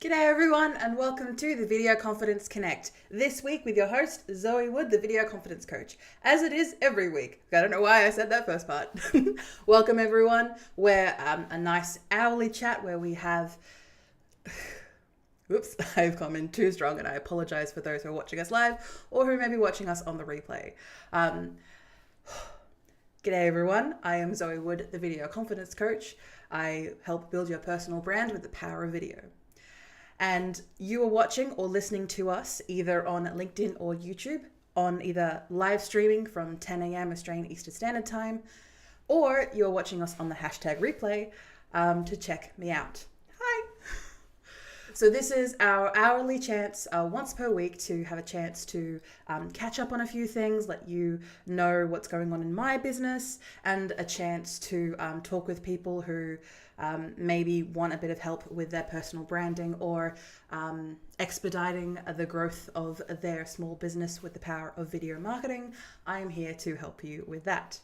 G'day everyone and welcome to the Video Confidence Connect. This week with your host, Zoe Wood, the Video Confidence Coach. As it is every week. I don't know why I said that first part. Welcome everyone. We're a nice hourly chat where we have... Oops, I've come in too strong and I apologize for those who are watching us live or who may be watching us on the replay. G'day everyone, I am Zoe Wood, the Video Confidence Coach. I help build your personal brand with the power of video. And you are watching or listening to us either on LinkedIn or YouTube, on either live streaming from 10 a.m. Australian Eastern Standard Time, or you're watching us on the hashtag replay to check me out. Hi! So this is our hourly chance once per week to have a chance to catch up on a few things, let you know what's going on in my business, and a chance to talk with people who maybe want a bit of help with their personal branding or expediting the growth of their small business with the power of video marketing. I am here to help you with that.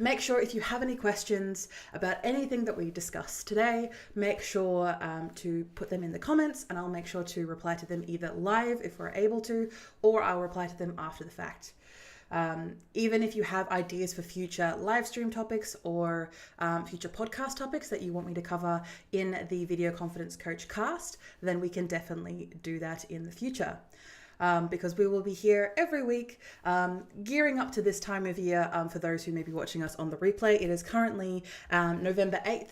Make sure if you have any questions about anything that we discussed today, make sure to put them in the comments and I'll make sure to reply to them either live if we're able to, or I'll reply to them after the fact. Even if you have ideas for future live stream topics or future podcast topics that you want me to cover in the Video Confidence Coach cast, then we can definitely do that in the future. Because we will be here every week, gearing up to this time of year for those who may be watching us on the replay. It is currently November 8th,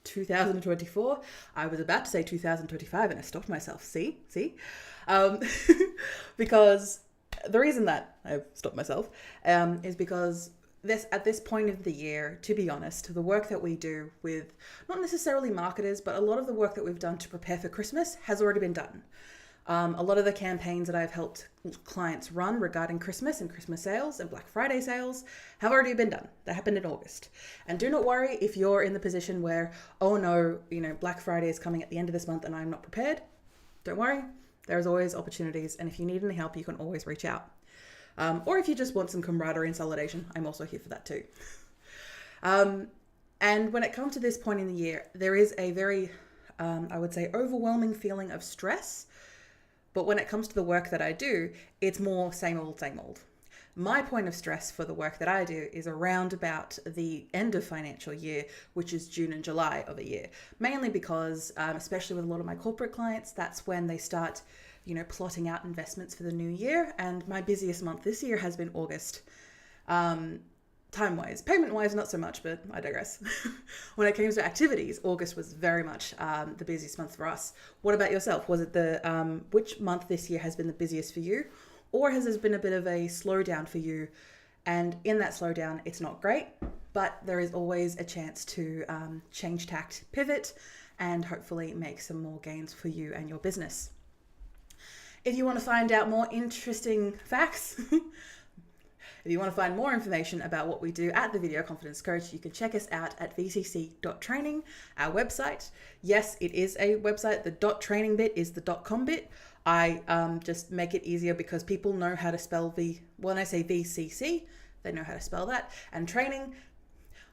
2024. I was about to say 2025 and I stopped myself. See? Because the reason that I've stopped myself is because at this point of the year, to be honest, the work that we do with not necessarily marketers, but a lot of the work that we've done to prepare for Christmas has already been done. A lot of the campaigns that I've helped clients run regarding Christmas and Christmas sales and Black Friday sales have already been done. They happened in August. And do not worry if you're in the position where, oh no, Black Friday is coming at the end of this month and I'm not prepared. Don't worry. There's always opportunities. And if you need any help, you can always reach out. Or if you just want some camaraderie and validation, I'm also here for that too. And when it comes to this point in the year, there is a very, I would say, overwhelming feeling of stress. But when it comes to the work that I do, it's more same old, same old. My point of stress for the work that I do is around about the end of financial year, which is June and July of a year. Mainly because, especially with a lot of my corporate clients, that's when they start, plotting out investments for the new year. And my busiest month this year has been August. Time-wise. Payment-wise, not so much, but I digress. When it came to activities, August was very much the busiest month for us. What about yourself? Was it which month this year has been the busiest for you? Or has there been a bit of a slowdown for you? And in that slowdown, it's not great, but there is always a chance to change tact, pivot, and hopefully make some more gains for you and your business. If you want to find out more interesting facts, if you want to find more information about what we do at the Video Confidence Coach, you can check us out at vcc.training, our website. Yes, it is a website. The .training bit is the .com bit. I just make it easier because people know how to spell when I say VCC, they know how to spell that. And training,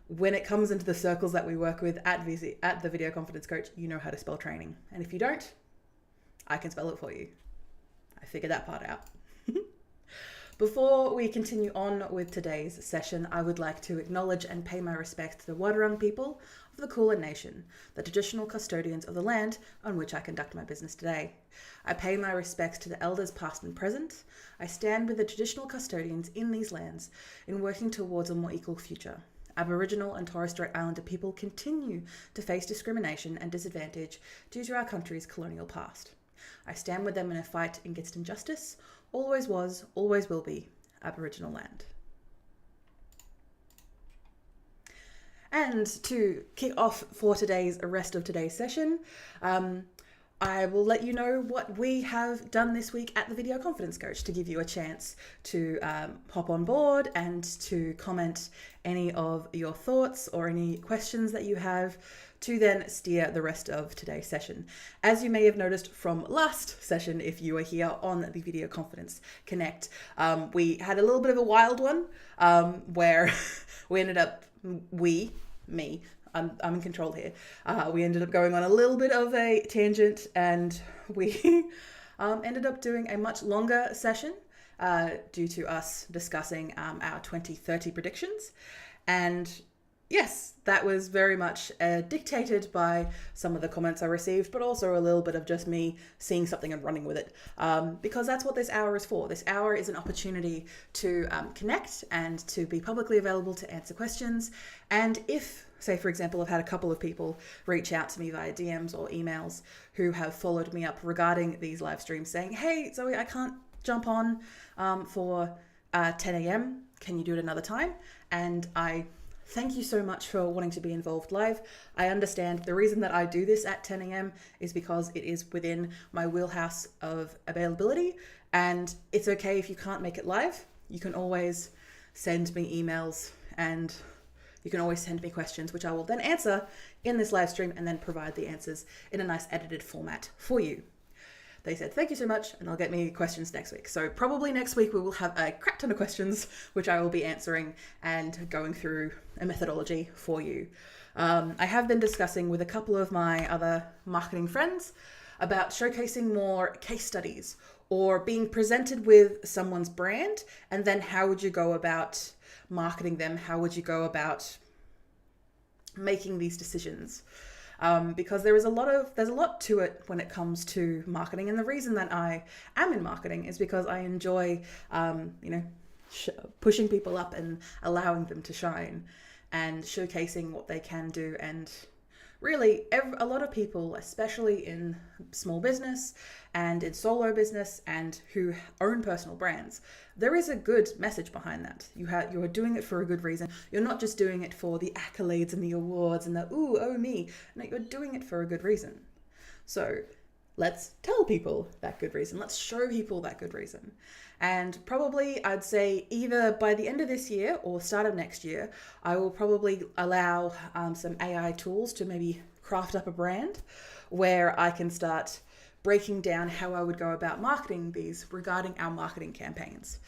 when it comes into the circles that we work with at the Video Confidence Coach, you know how to spell training. And if you don't, I can spell it for you. I figured that part out. Before we continue on with today's session, I would like to acknowledge and pay my respects to the Wadawurrung people of the Kulin Nation, the traditional custodians of the land on which I conduct my business today. I pay my respects to the elders past and present. I stand with the traditional custodians in these lands in working towards a more equal future. Aboriginal and Torres Strait Islander people continue to face discrimination and disadvantage due to our country's colonial past. I stand with them in a fight against injustice. Always was, always will be Aboriginal land. And to kick off for rest of today's session, I will let you know what we have done this week at the Video Confidence Coach to give you a chance to hop on board and to comment any of your thoughts or any questions that you have to then steer the rest of today's session. As you may have noticed from last session, if you were here on the Video Confidence Connect, we had a little bit of a wild one where we ended up, me, I'm in control here. We ended up going on a little bit of a tangent, and we ended up doing a much longer session due to us discussing our 2030 predictions. And yes, that was very much dictated by some of the comments I received, but also a little bit of just me seeing something and running with it. Because that's what this hour is for. This hour is an opportunity to connect and to be publicly available to answer questions. And if, say, for example, I've had a couple of people reach out to me via DMs or emails who have followed me up regarding these live streams saying, hey, Zoe, I can't jump on for 10 a.m. Can you do it another time? And I thank you so much for wanting to be involved live. I understand the reason that I do this at 10 a.m. is because it is within my wheelhouse of availability, and it's okay if you can't make it live. You can always send me emails and you can always send me questions, which I will then answer in this live stream and then provide the answers in a nice edited format for you. They said, thank you so much, and I'll get me questions next week. So probably next week we will have a crap ton of questions, which I will be answering and going through a methodology for you. I have been discussing with a couple of my other marketing friends about showcasing more case studies or being presented with someone's brand, and then how would you go about marketing them? How would you go about making these decisions? Because there's a lot to it when it comes to marketing. And the reason that I am in marketing is because I enjoy, pushing people up and allowing them to shine and showcasing what they can do. And really, a lot of people, especially in small business and in solo business and who own personal brands, there is a good message behind that. You are doing it for a good reason. You're not just doing it for the accolades and the awards and the, ooh, oh me. No, you're doing it for a good reason. So let's tell people that good reason. Let's show people that good reason. And probably I'd say either by the end of this year or start of next year, I will probably allow some AI tools to maybe craft up a brand where I can start breaking down how I would go about marketing these regarding our marketing campaigns.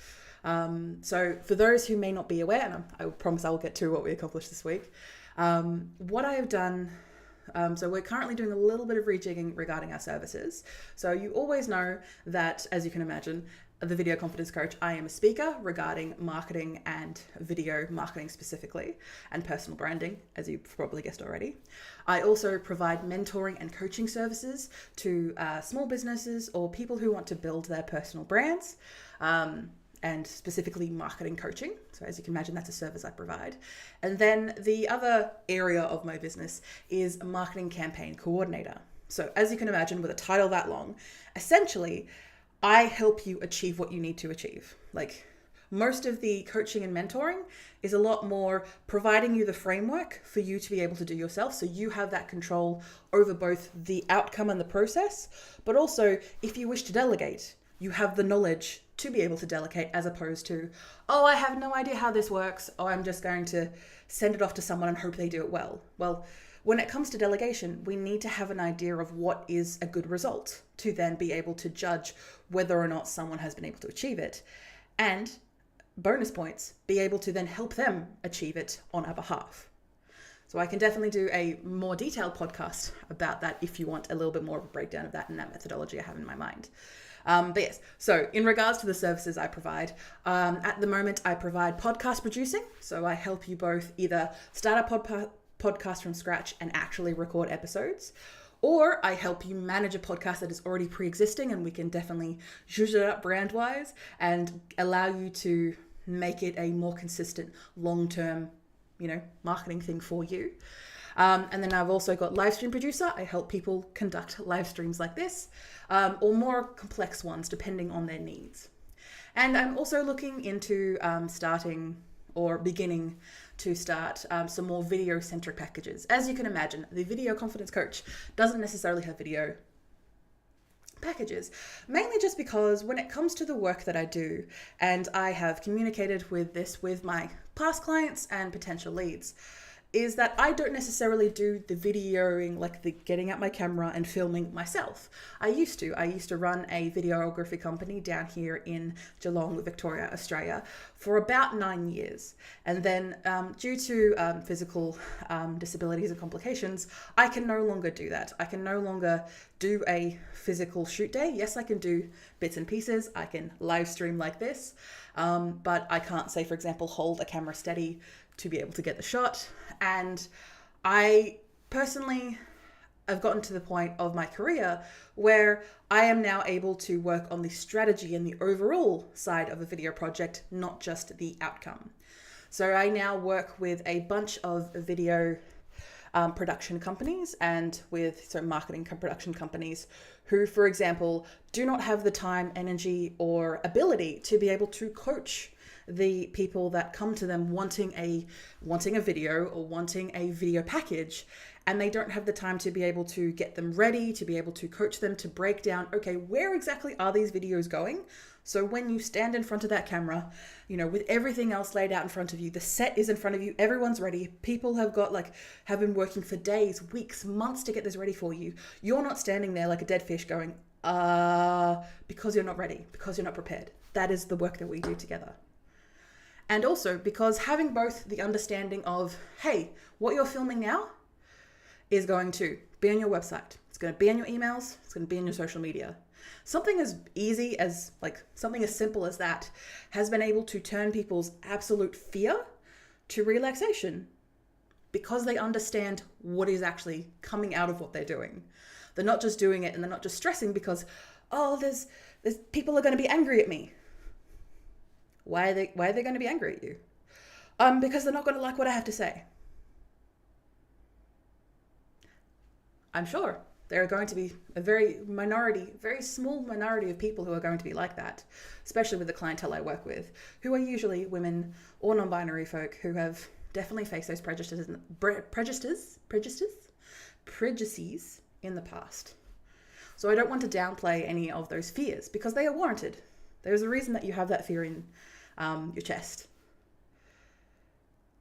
So for those who may not be aware, and I promise I will get to what we accomplished this week, what I have done. So we're currently doing a little bit of rejigging regarding our services. So you always know that, as you can imagine, the Video Confidence Coach, I am a speaker regarding marketing and video marketing specifically, and personal branding, as you've probably guessed already. I also provide mentoring and coaching services to small businesses or people who want to build their personal brands, and specifically marketing coaching. So as you can imagine, that's a service I provide. And then the other area of my business is a marketing campaign coordinator. So as you can imagine, with a title that long, essentially, I help you achieve what you need to achieve. Like, most of the coaching and mentoring is a lot more providing you the framework for you to be able to do yourself. So you have that control over both the outcome and the process, but also if you wish to delegate, you have the knowledge to be able to delegate, as opposed to, oh, I have no idea how this works. Oh, I'm just going to send it off to someone and hope they do it well. Well, when it comes to delegation, we need to have an idea of what is a good result to then be able to judge whether or not someone has been able to achieve it. And bonus points, be able to then help them achieve it on our behalf. So I can definitely do a more detailed podcast about that if you want a little bit more of a breakdown of that and that methodology I have in my mind. But yes, so in regards to the services I provide, at the moment I provide podcast producing. So I help you both either start a podcast from scratch and actually record episodes, or I help you manage a podcast that is already pre-existing, and we can definitely zhuzh it up brand-wise and allow you to make it a more consistent long-term, marketing thing for you. And then I've also got live stream producer. I help people conduct live streams like this, or more complex ones depending on their needs. And I'm also looking into beginning to start some more video-centric packages. As you can imagine, the Video Confidence Coach doesn't necessarily have video packages, mainly just because when it comes to the work that I do, and I have communicated with this with my past clients and potential leads, is that I don't necessarily do the videoing, like the getting out my camera and filming myself. I used to run a videography company down here in Geelong, Victoria, Australia for about 9 years. And then due to physical disabilities and complications, I can no longer do that. I can no longer do a physical shoot day. Yes, I can do bits and pieces. I can live stream like this, but I can't, say, for example, hold a camera steady to be able to get the shot. And I personally have gotten to the point of my career where I am now able to work on the strategy and the overall side of a video project, not just the outcome. So I now work with a bunch of video production companies and with marketing production companies who, for example, do not have the time, energy, or ability to be able to coach the people that come to them wanting a video or wanting a video package, and they don't have the time to be able to get them ready, to be able to coach them, to break down, okay, where exactly are these videos going? So when you stand in front of that camera, with everything else laid out in front of you, the set is in front of you, everyone's ready, people have been working for days, weeks, months to get this ready for you. You're not standing there like a dead fish going, because you're not ready, because you're not prepared. That is the work that we do together. And also because having both the understanding of, hey, what you're filming now is going to be on your website. It's going to be on your emails. It's going to be on your social media. Something as easy as, something as simple as that has been able to turn people's absolute fear to relaxation because they understand what is actually coming out of what they're doing. They're not just doing it and they're not just stressing because, there's people are going to be angry at me. Why are they going to be angry at you? Because they're not going to like what I have to say. I'm sure there are going to be a very small minority of people who are going to be like that, especially with the clientele I work with, who are usually women or non-binary folk who have definitely faced those prejudices in the past. So I don't want to downplay any of those fears because they are warranted. There's a reason that you have that fear in your chest.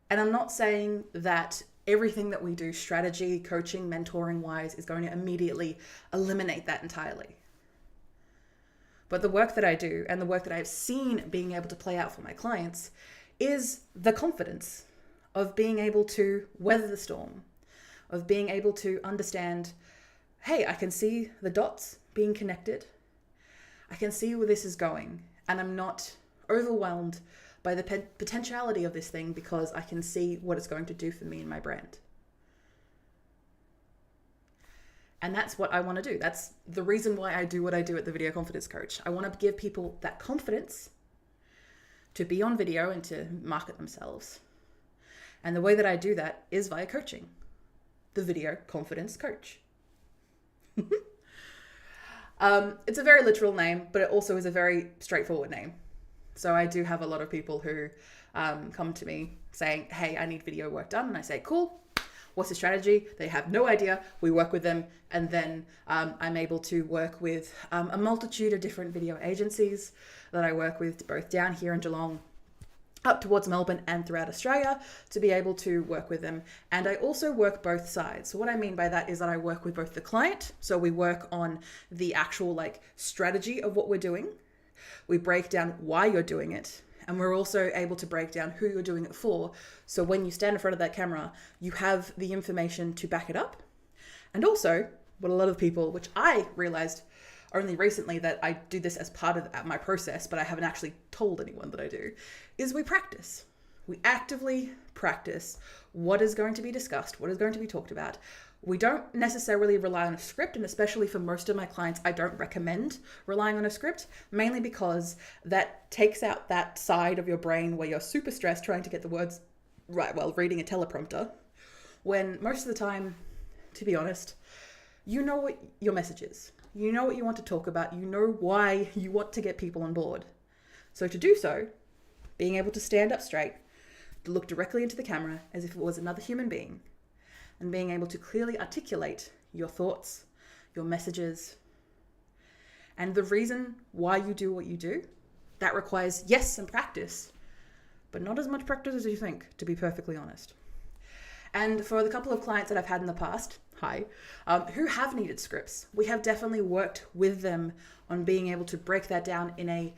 And I'm not saying that everything that we do, strategy, coaching, mentoring wise, is going to immediately eliminate that entirely. But the work that I do and the work that I've seen being able to play out for my clients is the confidence of being able to weather the storm, of being able to understand, hey, I can see the dots being connected. I can see where this is going, and I'm not overwhelmed by the potentiality of this thing because I can see what it's going to do for me and my brand. And that's what I want to do. That's the reason why I do what I do at the Video Confidence Coach. I want to give people that confidence to be on video and to market themselves. And the way that I do that is via coaching, the Video Confidence Coach. It's a very literal name, but it also is a very straightforward name. So I do have a lot of people who come to me saying, hey, I need video work done. And I say, cool. What's the strategy? They have no idea. We work with them. And then I'm able to work with a multitude of different video agencies that I work with both down here in Geelong, up towards Melbourne and throughout Australia to be able to work with them. And I also work both sides. So what I mean by that is that I work with both the client. So we work on the actual strategy of what we're doing. We break down why you're doing it. And we're also able to break down who you're doing it for. So when you stand in front of that camera, you have the information to back it up. And also, what a lot of people, which I realized only recently that I do this as part of my process, but I haven't actually told anyone that I do, is we practice. We actively practice what is going to be discussed, what is going to be talked about. We don't necessarily rely on a script, and especially for most of my clients, I don't recommend relying on a script, mainly because that takes out that side of your brain where you're super stressed trying to get the words right while reading a teleprompter, when most of the time, to be honest, you know what your message is. You know what you want to talk about. You know why you want to get people on board. So to do so, being able to stand up straight, to look directly into the camera as if it was another human being, and being able to clearly articulate your thoughts, your messages, and the reason why you do what you do, that requires, yes, some practice, but not as much practice as you think, to be perfectly honest. And for the couple of clients that I've had in the past, who have needed scripts, we have definitely worked with them on being able to break that down in a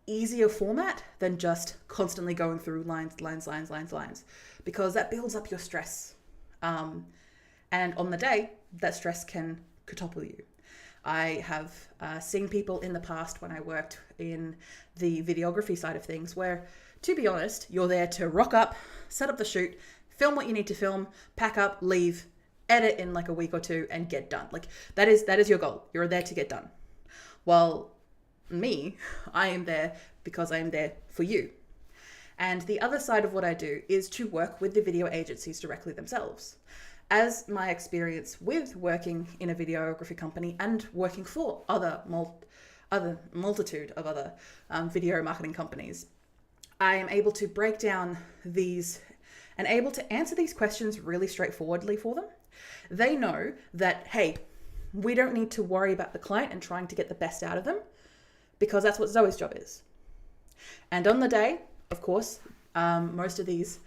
easier format than just constantly going through lines, because that builds up your stress. And on the day, that stress can topple you. I have seen people in the past when I worked in the videography side of things where, to be honest, you're there to rock up, set up the shoot, film what you need to film, pack up, leave, edit in like a week or two and get done. Like that is your goal. You're there to get done. Well, me, I am there because I am there for you. And the other side of what I do is to work with the video agencies directly themselves. As my experience with working in a videography company and working for other multitude of other video marketing companies, I am able to break down these and able to answer these questions really straightforwardly for them. They know that, hey, we don't need to worry about the client and trying to get the best out of them, because that's what Zoe's job is. And on the day, of course, most of these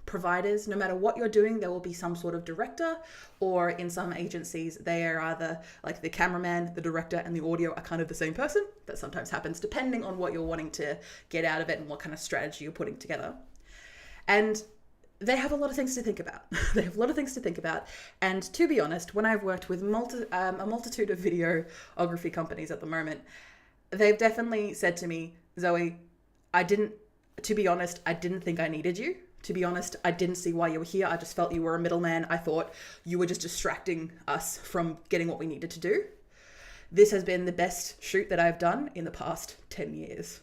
providers, no matter what you're doing, there will be some sort of director, or in some agencies, they are either like the cameraman, the director, and the audio are kind of the same person. That sometimes happens depending on what you're wanting to get out of it and what kind of strategy you're putting together. And they have a lot of things to think about. And to be honest, when I've worked with a multitude of videography companies at the moment, they've definitely said to me, Zoe, I didn't think I needed you. To be honest, I didn't see why you were here. I just felt you were a middleman. I thought you were just distracting us from getting what we needed to do. This has been the best shoot that I've done in the past 10 years.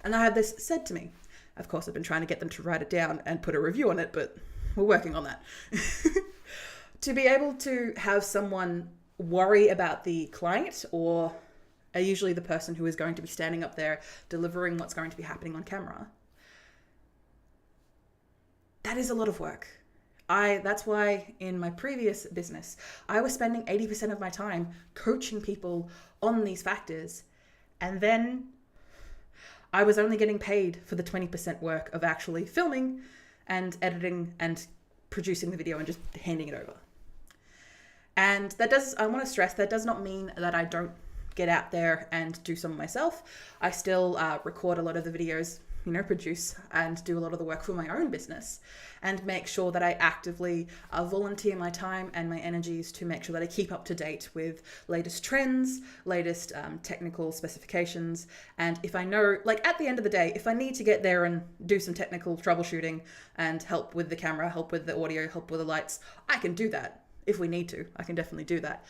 And I had this said to me. Of course, I've been trying to get them to write it down and put a review on it, but we're working on that. To be able to have someone worry about the client, or usually the person who is going to be standing up there delivering what's going to be happening on camera, that is a lot of work. That's why in my previous business, I was spending 80% of my time coaching people on these factors, and then I was only getting paid for the 20% work of actually filming and editing and producing the video and just handing it over. And I want to stress, that does not mean that I don't get out there and do some myself. I still record a lot of the videos, produce and do a lot of the work for my own business, and make sure that I actively volunteer my time and my energies to make sure that I keep up to date with latest trends, latest technical specifications. And if I know, like at the end of the day, if I need to get there and do some technical troubleshooting and help with the camera, help with the audio, help with the lights, I can do that. If we need to, I can definitely do that.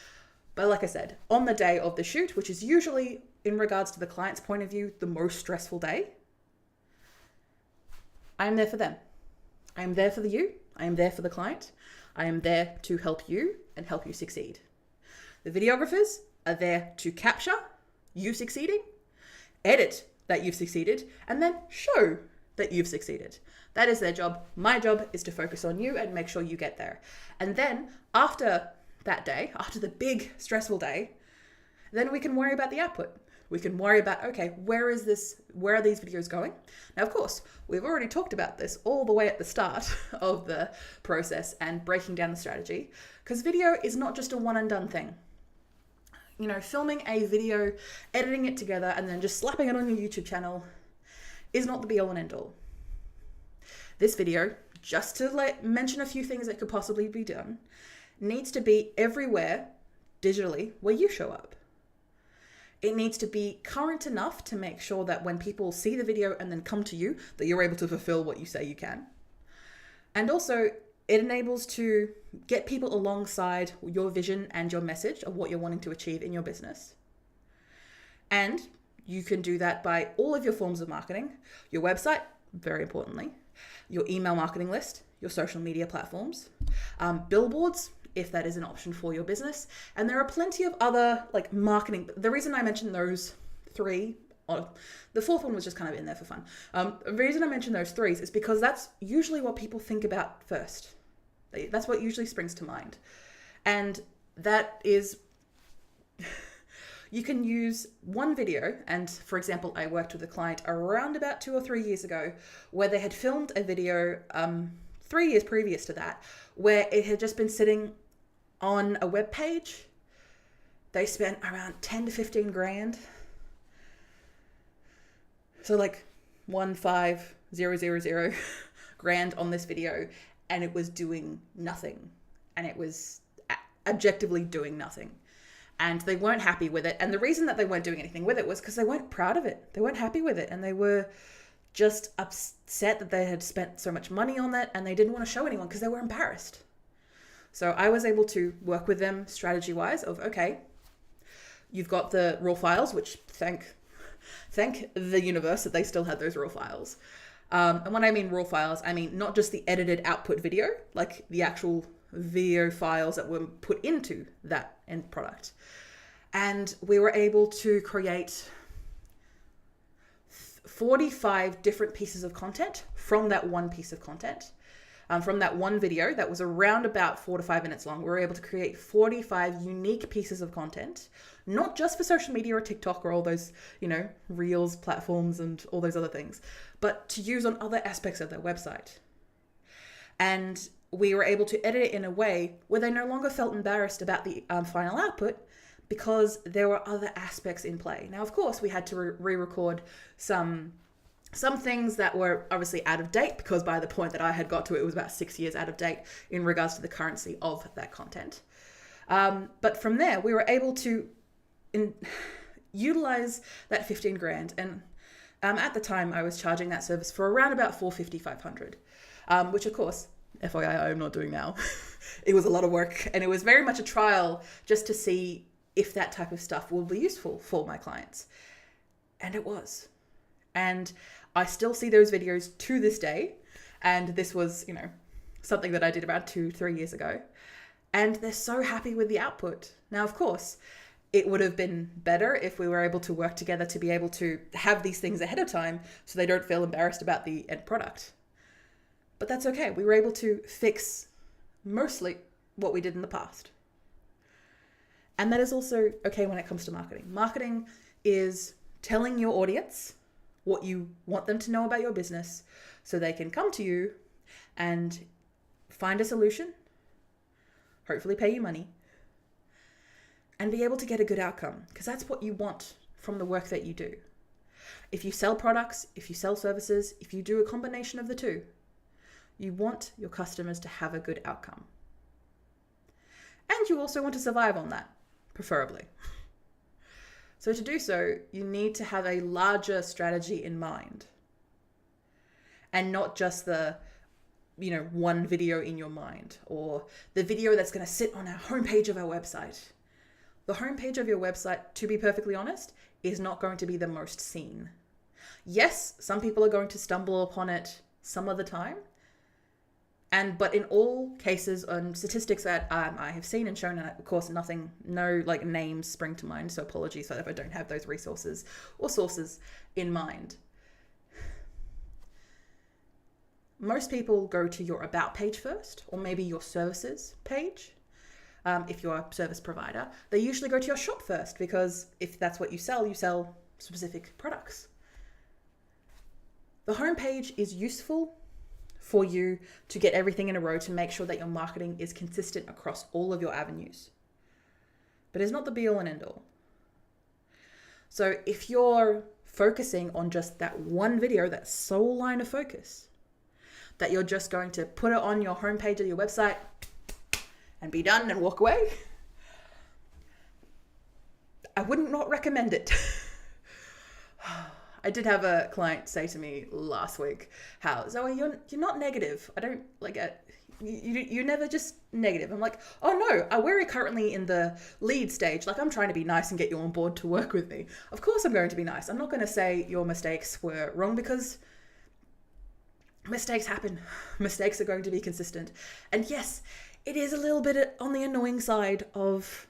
But like I said, on the day of the shoot, which is usually, in regards to the client's point of view, the most stressful day, I am there for them. I am there for you. I am there for the client. I am there to help you and help you succeed. The videographers are there to capture you succeeding, edit that you've succeeded, and then show that you've succeeded. That is their job. My job is to focus on you and make sure you get there. And then after that day, after the big stressful day, then we can worry about the output. We can worry about, okay, where are these videos going? Now, of course, we've already talked about this all the way at the start of the process and breaking down the strategy, because video is not just a one and done thing. Filming a video, editing it together, and then just slapping it on your YouTube channel is not the be all and end all. This video, just to mention a few things that could possibly be done, needs to be everywhere digitally where you show up. It needs to be current enough to make sure that when people see the video and then come to you, that you're able to fulfill what you say you can. And also, it enables to get people alongside your vision and your message of what you're wanting to achieve in your business. And you can do that by all of your forms of marketing, your website, very importantly, your email marketing list, your social media platforms, billboards, if that is an option for your business. And there are plenty of other marketing. The reason I mentioned those three, the fourth one was just kind of in there for fun. The reason I mentioned those three is because that's usually what people think about first. That's what usually springs to mind. And that is, you can use one video. And for example, I worked with a client around about 2 or 3 years ago where they had filmed a video 3 years previous to that, where it had just been sitting on a web page. They spent around 10 to 15 grand. So like 15000 grand on this video, and it was doing nothing. And it was objectively doing nothing. And they weren't happy with it. And the reason that they weren't doing anything with it was because they weren't proud of it. They weren't happy with it. And they were just upset that they had spent so much money on that, and they didn't want to show anyone because they were embarrassed. So I was able to work with them strategy-wise of, okay, you've got the raw files, which thank the universe that they still had those raw files. And when I mean raw files, I mean not just the edited output video, like the actual video files that were put into that end product. And we were able to create 45 different pieces of content from that one piece of content. From that one video that was around about 4 to 5 minutes long, we were able to create 45 unique pieces of content, not just for social media or TikTok or all those, Reels platforms and all those other things, but to use on other aspects of their website. And we were able to edit it in a way where they no longer felt embarrassed about the final output, because there were other aspects in play. Now, of course, we had to re-record some things that were obviously out of date, because by the point that I had got to it was about 6 years out of date in regards to the currency of that content. But from there, we were able to utilize that 15 grand. And at the time, I was charging that service for around about $450, $500, which of course, FYI, I'm not doing now. It was a lot of work, and it was very much a trial just to see if that type of stuff will be useful for my clients. And it was. And I still see those videos to this day. And this was, something that I did about 2-3 years ago. And they're so happy with the output. Now, of course, it would have been better if we were able to work together to be able to have these things ahead of time so they don't feel embarrassed about the end product. But that's okay. We were able to fix mostly what we did in the past. And that is also okay when it comes to marketing. Marketing is telling your audience what you want them to know about your business so they can come to you and find a solution, hopefully pay you money, and be able to get a good outcome, because that's what you want from the work that you do. If you sell products, if you sell services, if you do a combination of the two, you want your customers to have a good outcome. And you also want to survive on that, preferably. So to do so, you need to have a larger strategy in mind, and not just the, one video in your mind, or the video that's going to sit on our homepage of our website. The homepage of your website, to be perfectly honest, is not going to be the most seen. Yes, some people are going to stumble upon it some of the time. But in all cases and statistics that I have seen and shown, and of course no names spring to mind, so apologies if I don't have those resources or sources in mind. Most people go to your about page first, or maybe your services page. If you're a service provider, they usually go to your shop first, because if that's what you sell specific products. The homepage is useful for you to get everything in a row to make sure that your marketing is consistent across all of your avenues. But it's not the be all and end all. So if you're focusing on just that one video, that sole line of focus, that you're just going to put it on your homepage of your website and be done and walk away, I wouldn't not recommend it. I did have a client say to me last week, how, Zoe, you're not negative. I don't like it. You're never just negative. I'm like, oh no, we're currently in the lead stage. Like, I'm trying to be nice and get you on board to work with me. Of course I'm going to be nice. I'm not going to say your mistakes were wrong, because mistakes happen. Mistakes are going to be consistent. And yes, it is a little bit on the annoying side of,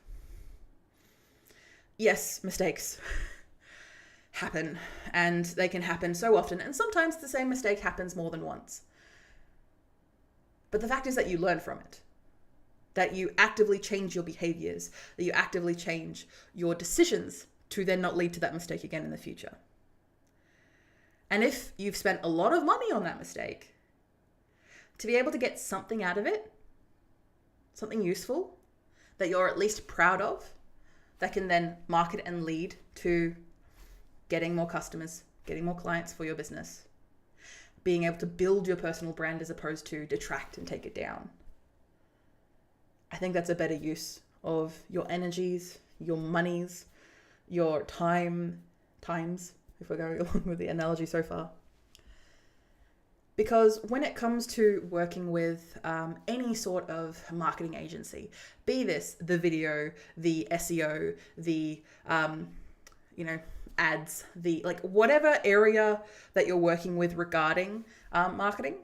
yes, mistakes happen, and they can happen so often, and sometimes the same mistake happens more than once. But the fact is that you learn from it, that you actively change your behaviors, that you actively change your decisions to then not lead to that mistake again in the future. And if you've spent a lot of money on that mistake, to be able to get something out of it, something useful that you're at least proud of, that can then market and lead to getting more customers, getting more clients for your business, being able to build your personal brand as opposed to detract and take it down. I think that's a better use of your energies, your monies, your times, if we're going along with the analogy so far. Because when it comes to working with any sort of marketing agency, be this the video, the SEO, the ads, the whatever area that you're working with regarding marketing,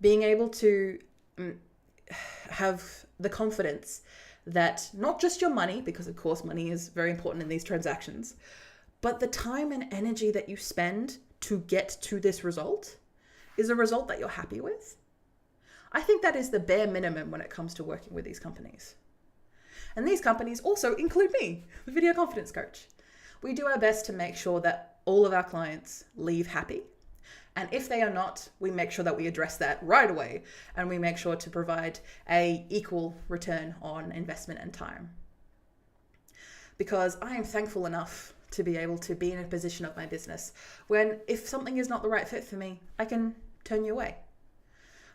being able to have the confidence that not just your money, because of course money is very important in these transactions, but the time and energy that you spend to get to this result is a result that you're happy with. I think that is the bare minimum when it comes to working with these companies. And these companies also include me, the Video Confidence Coach. We do our best to make sure that all of our clients leave happy. And if they are not, we make sure that we address that right away, and we make sure to provide a equal return on investment and time. Because I am thankful enough to be able to be in a position of my business when if something is not the right fit for me, I can turn you away.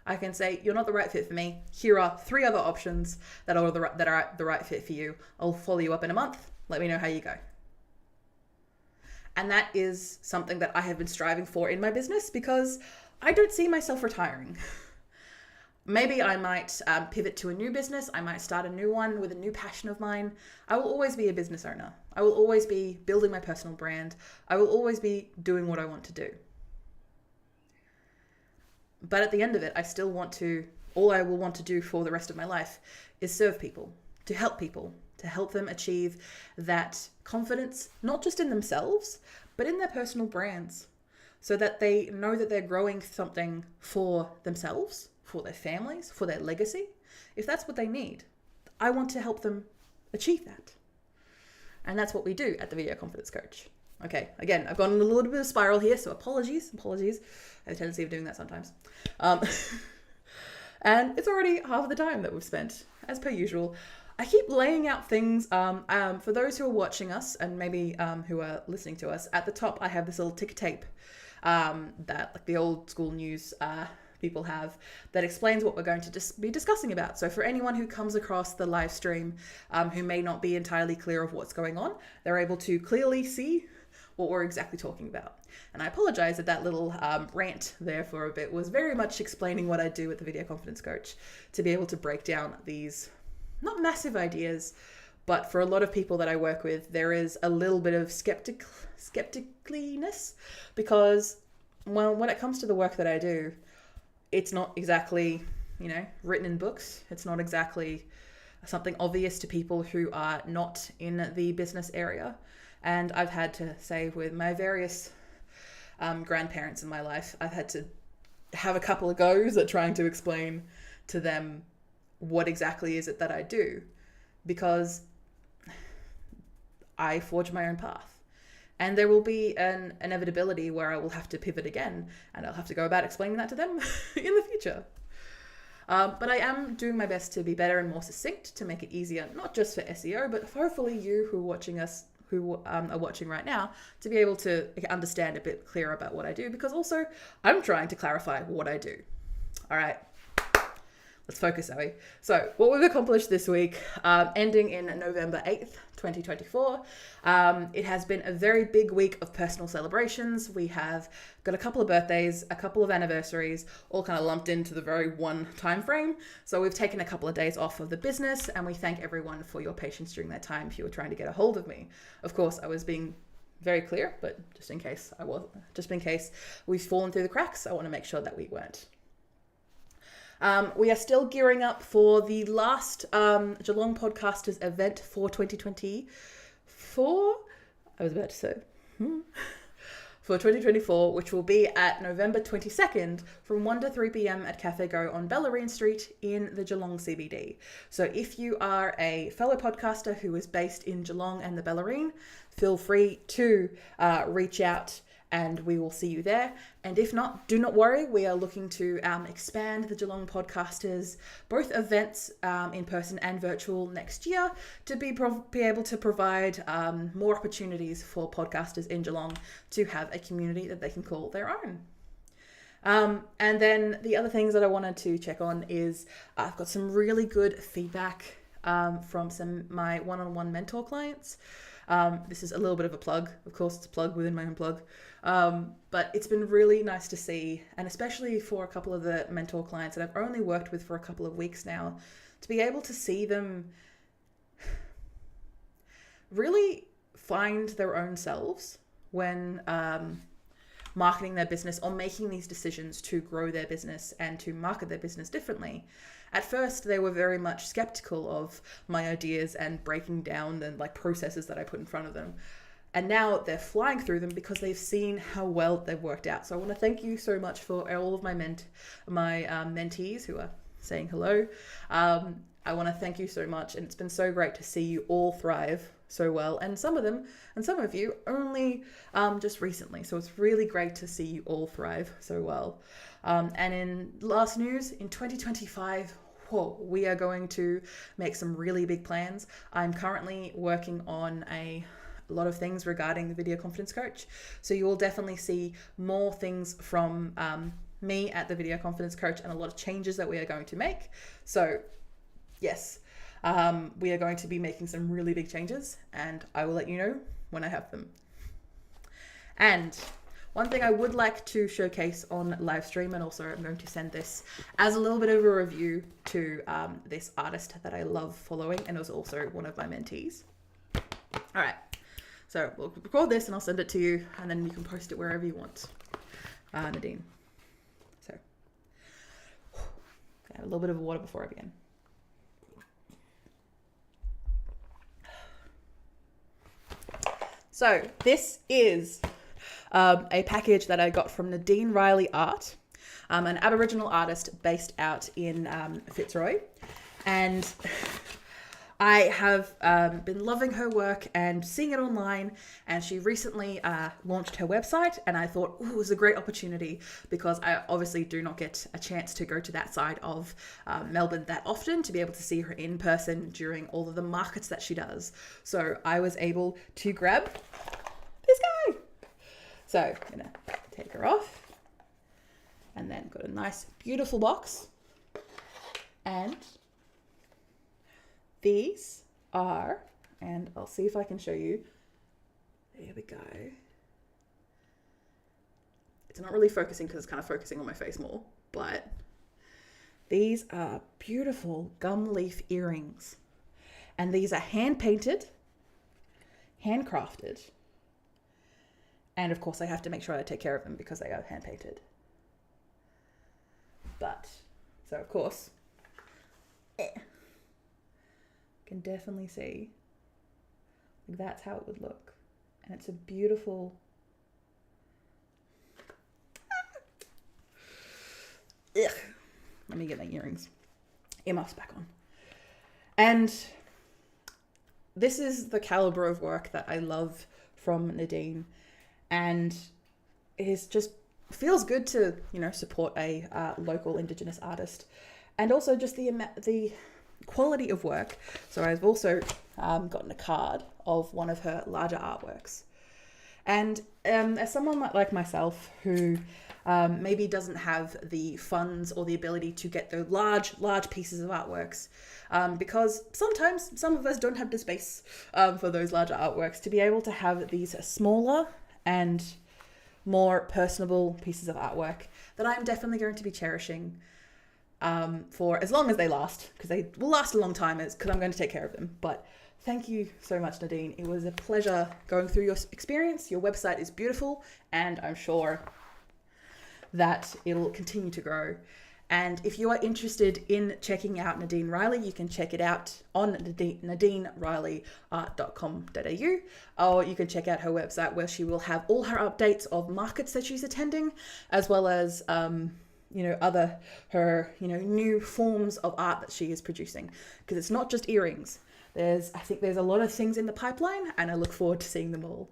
I can say, you're not the right fit for me. Here are 3 other options that are the right fit for you. I'll follow you up in a month. Let me know how you go. And that is something that I have been striving for in my business because I don't see myself retiring. Maybe I might pivot to a new business. I might start a new one with a new passion of mine. I will always be a business owner. I will always be building my personal brand. I will always be doing what I want to do. But at the end of it, all I will want to do for the rest of my life is serve people, to help them achieve that confidence, not just in themselves, but in their personal brands, so that they know that they're growing something for themselves, for their families, for their legacy. If that's what they need, I want to help them achieve that. And that's what we do at the Video Confidence Coach. Okay, again, I've gone in a little bit of a spiral here, so apologies. I have a tendency of doing that sometimes. And it's already half of the time that we've spent, as per usual. I keep laying out things for those who are watching us and maybe who are listening to us. At the top, I have this little ticker tape that like the old school news people have that explains what we're going to be discussing about. So for anyone who comes across the live stream who may not be entirely clear of what's going on, they're able to clearly see what we're exactly talking about. And I apologize that little rant there for a bit was very much explaining what I do with the Video Confidence Coach, to be able to break down these not massive ideas, but for a lot of people that I work with, there is a little bit of skepticalness because, well, when it comes to the work that I do, it's not exactly, written in books. It's not exactly something obvious to people who are not in the business area. And I've had to say with my various grandparents in my life, I've had to have a couple of goes at trying to explain to them what exactly is it that I do, because I forge my own path. And there will be an inevitability where I will have to pivot again, and I'll have to go about explaining that to them in the future. But I am doing my best to be better and more succinct to make it easier, not just for SEO, but hopefully you who are watching us, who are watching right now, to be able to understand a bit clearer about what I do, because also I'm trying to clarify what I do. All right. Let's focus, Zoe. So what we've accomplished this week, ending in November 8th, 2024, it has been a very big week of personal celebrations. We have got a couple of birthdays, a couple of anniversaries, all kind of lumped into the very one time frame. So we've taken a couple of days off of the business, and we thank everyone for your patience during that time if you were trying to get a hold of me. Of course, I was being very clear, but just in case we've fallen through the cracks, I want to make sure that we weren't. We are still gearing up for the last Geelong Podcasters event for 2024. I was about to say. For 2024, which will be at November 22nd from 1 to 3 p.m. at Cafe Go on Bellarine Street in the Geelong CBD. So if you are a fellow podcaster who is based in Geelong and the Bellarine, feel free to reach out and we will see you there. And if not, do not worry. We are looking to expand the Geelong Podcasters, both events in person and virtual next year, to be able to provide more opportunities for podcasters in Geelong to have a community that they can call their own. And then the other things that I wanted to check on is I've got some really good feedback from my one-on-one mentor clients. This is a little bit of a plug. Of course, it's a plug within my own plug. But it's been really nice to see, and especially for a couple of the mentor clients that I've only worked with for a couple of weeks now, to be able to see them really find their own selves when marketing their business or making these decisions to grow their business and to market their business differently. At first, they were very much skeptical of my ideas and breaking down the processes that I put in front of them. And now they're flying through them because they've seen how well they've worked out. So I want to thank you so much for all of my mentees who are saying hello. I want to thank you so much. And it's been so great to see you all thrive so well. And some of you only just recently. So it's really great to see you all thrive so well. And in last news, in 2025, we are going to make some really big plans. I'm currently working on a lot of things regarding the Video Confidence Coach. So you will definitely see more things from me at the Video Confidence Coach and a lot of changes that we are going to make. So yes, we are going to be making some really big changes, and I will let you know when I have them. And one thing I would like to showcase on live stream, and also I'm going to send this as a little bit of a review to this artist that I love following, and was also one of my mentees. All right, so we'll record this and I'll send it to you, and then you can post it wherever you want, Nadine. So, okay, a little bit of water before I begin. So this is a package that I got from Nadine Riley Art, an Aboriginal artist based out in Fitzroy. And I have been loving her work and seeing it online, and she recently launched her website, and I thought, it was a great opportunity because I obviously do not get a chance to go to that side of Melbourne that often to be able to see her in person during all of the markets that she does. So I was able to grab this guy. So I'm gonna take her off, and then got a nice, beautiful box. And these are, and I'll see if I can show you. There we go. It's not really focusing because it's kind of focusing on my face more, but these are beautiful gum leaf earrings. And these are hand painted, handcrafted. And of course I have to make sure I take care of them because they are hand painted. But, so of course, can definitely see that's how it would look, and it's a beautiful let me get my earmuffs back on. And this is the caliber of work that I love from Nadine, and it is just feels good to support a local Indigenous artist, and also just the quality of work. So I've also gotten a card of one of her larger artworks. And as someone like myself who maybe doesn't have the funds or the ability to get the large pieces of artworks, because sometimes some of us don't have the space for those larger artworks, to be able to have these smaller and more personable pieces of artwork that I'm definitely going to be cherishing for as long as they last, because they will last a long time, because I'm going to take care of them. But thank you so much, Nadine. It was a pleasure going through your experience. Your website is beautiful, and I'm sure that it'll continue to grow. And if you are interested in checking out Nadine Riley, you can check it out on nadinerileyart.com.au, or you can check out her website where she will have all her updates of markets that she's attending, as well as other new forms of art that she is producing, because it's not just earrings. I think there's a lot of things in the pipeline, and I look forward to seeing them all.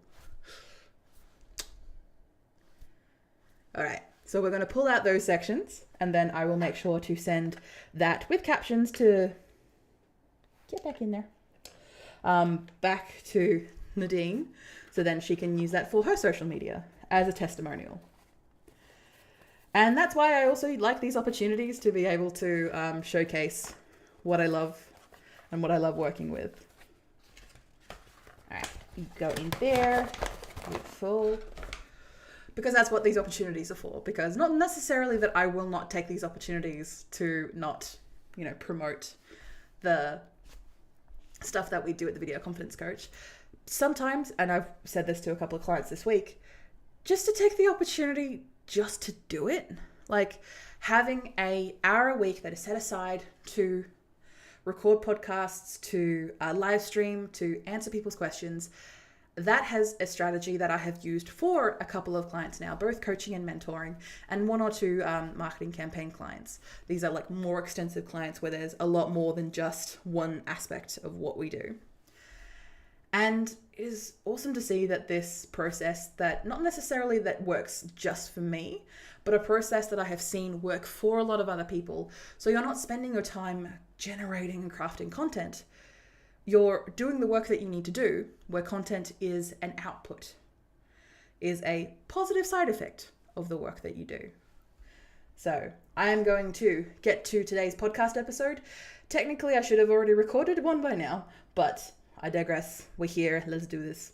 All right. So we're going to pull out those sections, and then I will make sure to send that with captions to get back in there, back to Nadine, so then she can use that for her social media as a testimonial. And that's why I also like these opportunities to be able to showcase what I love and what I love working with. All right, you go in there, beautiful. Because that's what these opportunities are for. Because not necessarily that I will not take these opportunities to not, promote the stuff that we do at the Video Confidence Coach. Sometimes, and I've said this to a couple of clients this week, just to take the opportunity just to do it. Like having an hour a week that is set aside to record podcasts, to live stream, to answer people's questions. That has a strategy that I have used for a couple of clients now, both coaching and mentoring, and one or two marketing campaign clients. These are like more extensive clients where there's a lot more than just one aspect of what we do. And it is awesome to see that this process that not necessarily that works just for me, but a process that I have seen work for a lot of other people. So you're not spending your time generating and crafting content. You're doing the work that you need to do, where content is an output, is a positive side effect of the work that you do. So I am going to get to today's podcast episode. Technically, I should have already recorded one by now, but I digress. We're here. Let's do this.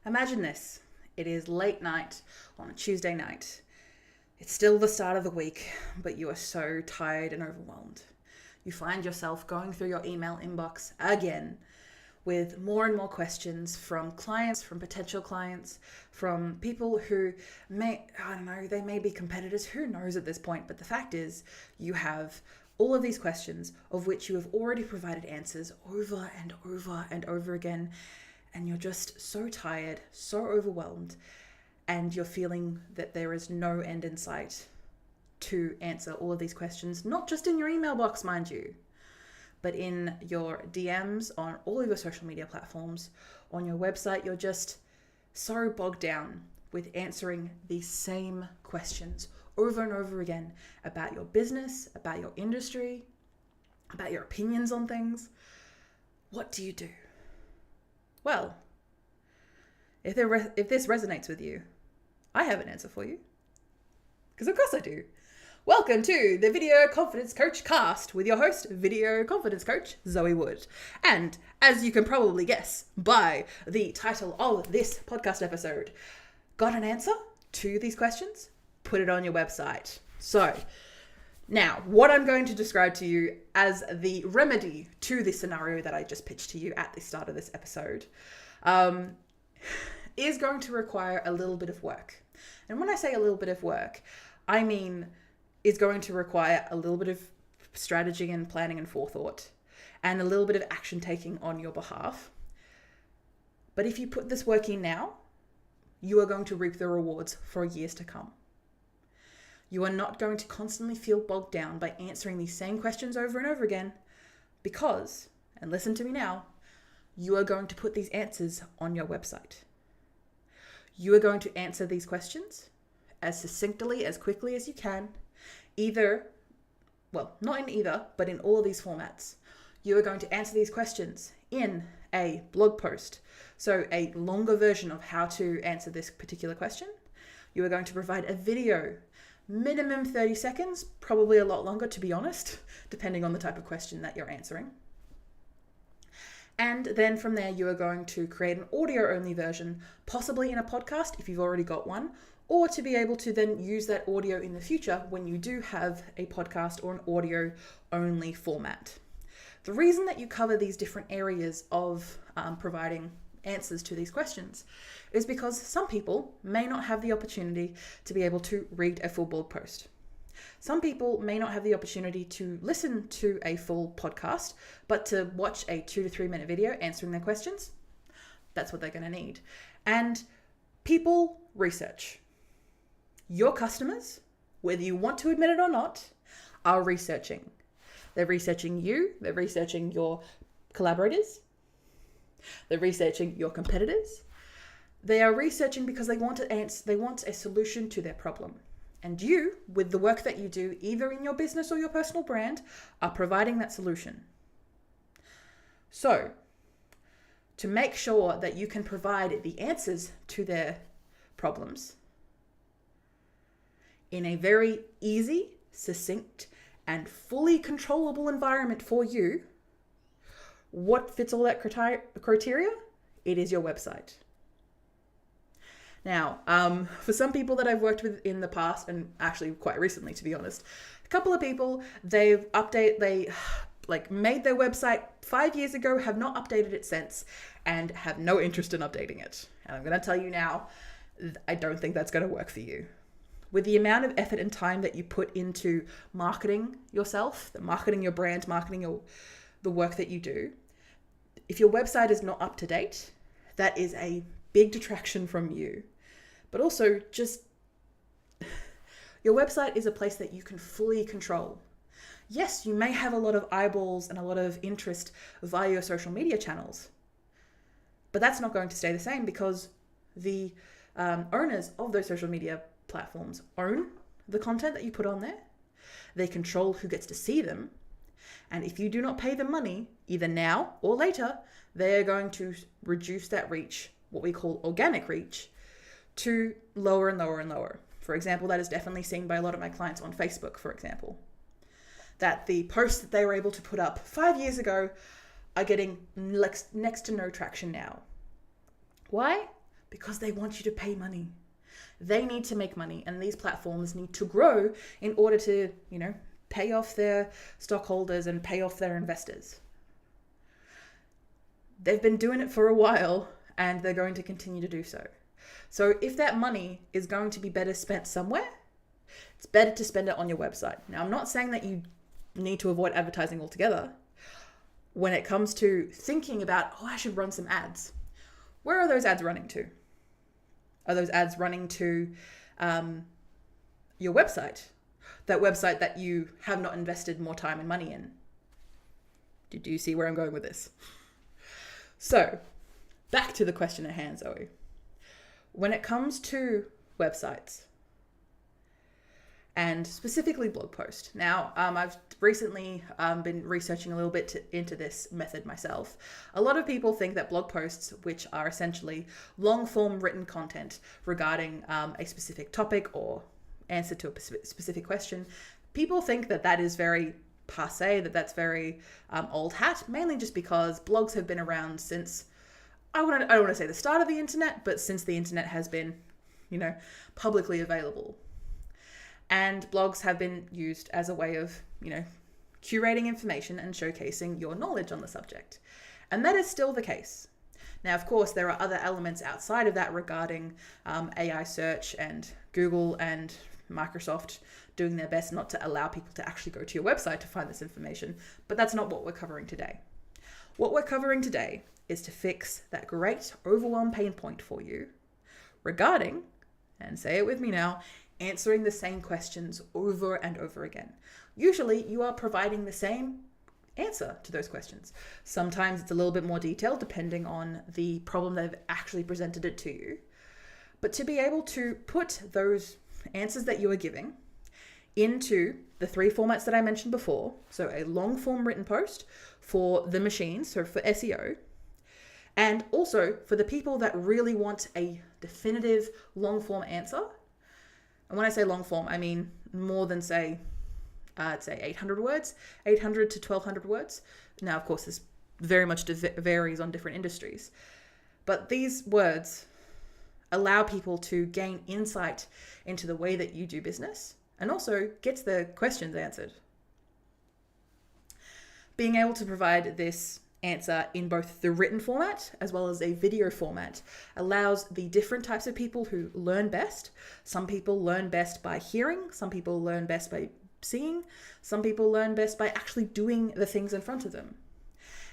Imagine this. It is late night on a Tuesday night. It's still the start of the week, but you are so tired and overwhelmed. You find yourself going through your email inbox again with more and more questions from clients, from potential clients, from people who they may be competitors, who knows at this point, but the fact is you have all of these questions of which you have already provided answers over and over and over again. And you're just so tired, so overwhelmed, and you're feeling that there is no end in sight to answer all of these questions, not just in your email box, mind you, but in your DMs on all of your social media platforms, on your website. You're just so bogged down with answering these same questions over and over again about your business, about your industry, about your opinions on things. What do you do? Well, if this resonates with you, I have an answer for you. Because of course I do. Welcome to the Video Confidence Coach cast with your host, Video Confidence Coach, Zoe Wood. And as you can probably guess by the title of this podcast episode, got an answer to these questions? Put it on your website. So, now, what I'm going to describe to you as the remedy to this scenario that I just pitched to you at the start of this episode is going to require a little bit of work. And when I say a little bit of work, I mean is going to require a little bit of strategy and planning and forethought and a little bit of action taking on your behalf. But if you put this work in now, you are going to reap the rewards for years to come. You are not going to constantly feel bogged down by answering these same questions over and over again because, and listen to me now, you are going to put these answers on your website. You are going to answer these questions as succinctly, as quickly as you can, not in either, but in all of these formats. You are going to answer these questions in a blog post, so a longer version of how to answer this particular question. You are going to provide a video Minimum 30 seconds, probably a lot longer to be honest, depending on the type of question that you're answering. And then from there, you are going to create an audio only version, possibly in a podcast if you've already got one, or to be able to then use that audio in the future when you do have a podcast or an audio only format. The reason that you cover these different areas of providing answers to these questions is because some people may not have the opportunity to be able to read a full blog post. Some people may not have the opportunity to listen to a full podcast, but to watch a 2 to 3 minute video answering their questions. That's what they're going to need. And people research. Your customers, whether you want to admit it or not, are researching. They're researching you. They're researching your collaborators. They're researching your competitors. They are researching because they want a solution to their problem. And you, with the work that you do, either in your business or your personal brand, are providing that solution. So, to make sure that you can provide the answers to their problems in a very easy, succinct, and fully controllable environment for you, what fits all that criteria? It is your website. Now, for some people that I've worked with in the past, and actually quite recently, to be honest, a couple of people, they made their website 5 years ago, have not updated it since, and have no interest in updating it. And I'm going to tell you now, I don't think that's going to work for you. With the amount of effort and time that you put into marketing yourself, marketing your brand, marketing the work that you do, if your website is not up to date, that is a big detraction from you. But also, just your website is a place that you can fully control. Yes, you may have a lot of eyeballs and a lot of interest via your social media channels, but that's not going to stay the same because the owners of those social media platforms own the content that you put on there. They control who gets to see them. And if you do not pay them money, either now or later, they are going to reduce that reach, what we call organic reach, to lower and lower and lower. For example, that is definitely seen by a lot of my clients on Facebook, for example. That the posts that they were able to put up 5 years ago are getting next to no traction now. Why? Because they want you to pay money. They need to make money, and these platforms need to grow in order to, pay off their stockholders and pay off their investors. They've been doing it for a while, and they're going to continue to do so. So if that money is going to be better spent somewhere, it's better to spend it on your website. Now, I'm not saying that you need to avoid advertising altogether. When it comes to thinking about, I should run some ads, where are those ads running to? Are those ads running to your website? That website that you have not invested more time and money in? Do you see where I'm going with this? So, back to the question at hand, Zoe. When it comes to websites, and specifically blog post. Now, I've recently been researching a little bit into this method myself. A lot of people think that blog posts, which are essentially long-form written content regarding a specific topic or answer to a specific question, people think that that is very passe, that's very old hat, mainly just because blogs have been around since, I don't want to say the start of the internet, but since the internet has been, publicly available. And blogs have been used as a way of, curating information and showcasing your knowledge on the subject. And that is still the case. Now, of course, there are other elements outside of that regarding AI search and Google and Microsoft doing their best not to allow people to actually go to your website to find this information. But that's not what we're covering today. What we're covering today is to fix that great overwhelm pain point for you regarding, and say it with me now, answering the same questions over and over again. Usually you are providing the same answer to those questions. Sometimes it's a little bit more detailed depending on the problem they've actually presented it to you. But to be able to put those answers that you are giving into the 3 formats that I mentioned before, so a long form written post for the machines, so for SEO, and also for the people that really want a definitive long form answer, And when I say long form, I mean more than I'd say 800 words, 800 to 1200 words. Now, of course, this very much varies on different industries. But these words allow people to gain insight into the way that you do business and also gets the questions answered. Being able to provide this answer in both the written format as well as a video format allows the different types of people who learn best. Some people learn best by hearing, some people learn best by seeing, some people learn best by actually doing the things in front of them.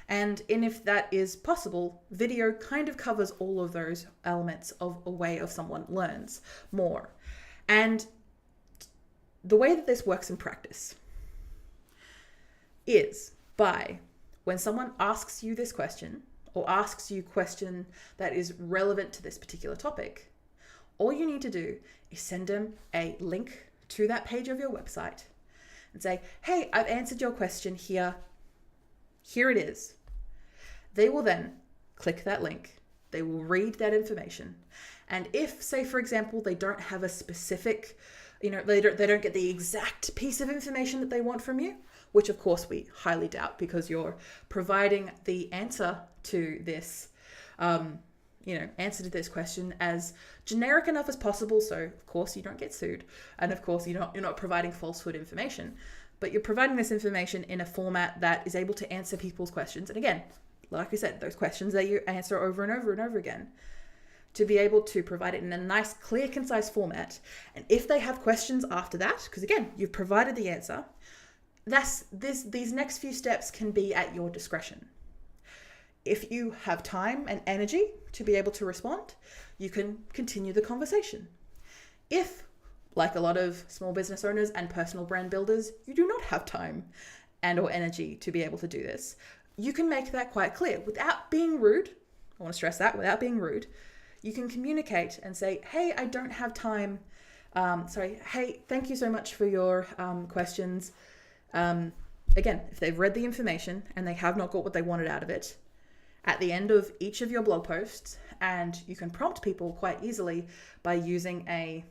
And if that is possible, video kind of covers all of those elements of a way of someone learns more. And the way that this works in practice is by when someone asks you this question or asks you a question that is relevant to this particular topic, all you need to do is send them a link to that page of your website and say, hey, I've answered your question here. Here it is. They will then click that link. They will read that information. And if, say, for example, they don't have a specific, they don't get the exact piece of information that they want from you, which of course we highly doubt because you're providing the answer to this, answer to this question as generic enough as possible. So of course you don't get sued. And of course you're not providing falsehood information, but you're providing this information in a format that is able to answer people's questions. And again, like we said, those questions that you answer over and over and over again, to be able to provide it in a nice, clear, concise format. And if they have questions after that, because again, you've provided the answer, these next few steps can be at your discretion. If you have time and energy to be able to respond, you can continue the conversation. If, like a lot of small business owners and personal brand builders, you do not have time and or energy to be able to do this, you can make that quite clear without being rude. I want to stress that, without being rude. You can communicate and say, hey, I don't have time. Hey, thank you so much for your questions. Again, if they've read the information and they have not got what they wanted out of it, at the end of each of your blog posts, and you can prompt people quite easily by using a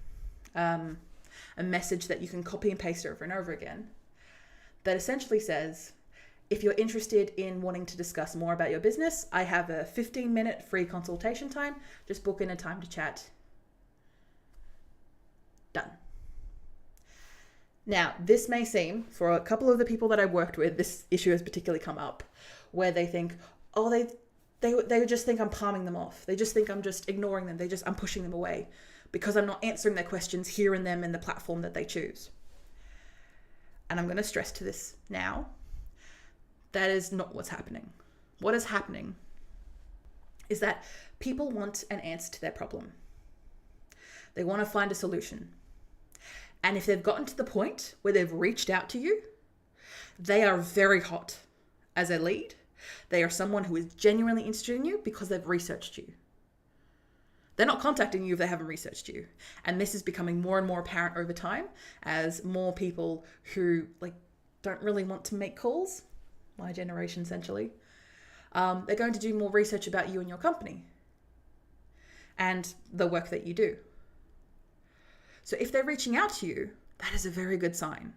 message that you can copy and paste over and over again, that essentially says, if you're interested in wanting to discuss more about your business, I have a 15-minute free consultation time. Just book in a time to chat. Done. Now, this may seem, for a couple of the people that I've worked with, this issue has particularly come up, where they think, oh, they just think I'm palming them off. They just think I'm just ignoring them. I'm pushing them away because I'm not answering their questions here and them in the platform that they choose. And I'm going to stress to this now, that is not what's happening. What is happening is that people want an answer to their problem. They want to find a solution. And if they've gotten to the point where they've reached out to you, they are very hot as a lead. They are someone who is genuinely interested in you because they've researched you. They're not contacting you if they haven't researched you. And this is becoming more and more apparent over time as more people who don't really want to make calls, my generation essentially, they're going to do more research about you and your company and the work that you do. So if they're reaching out to you, that is a very good sign.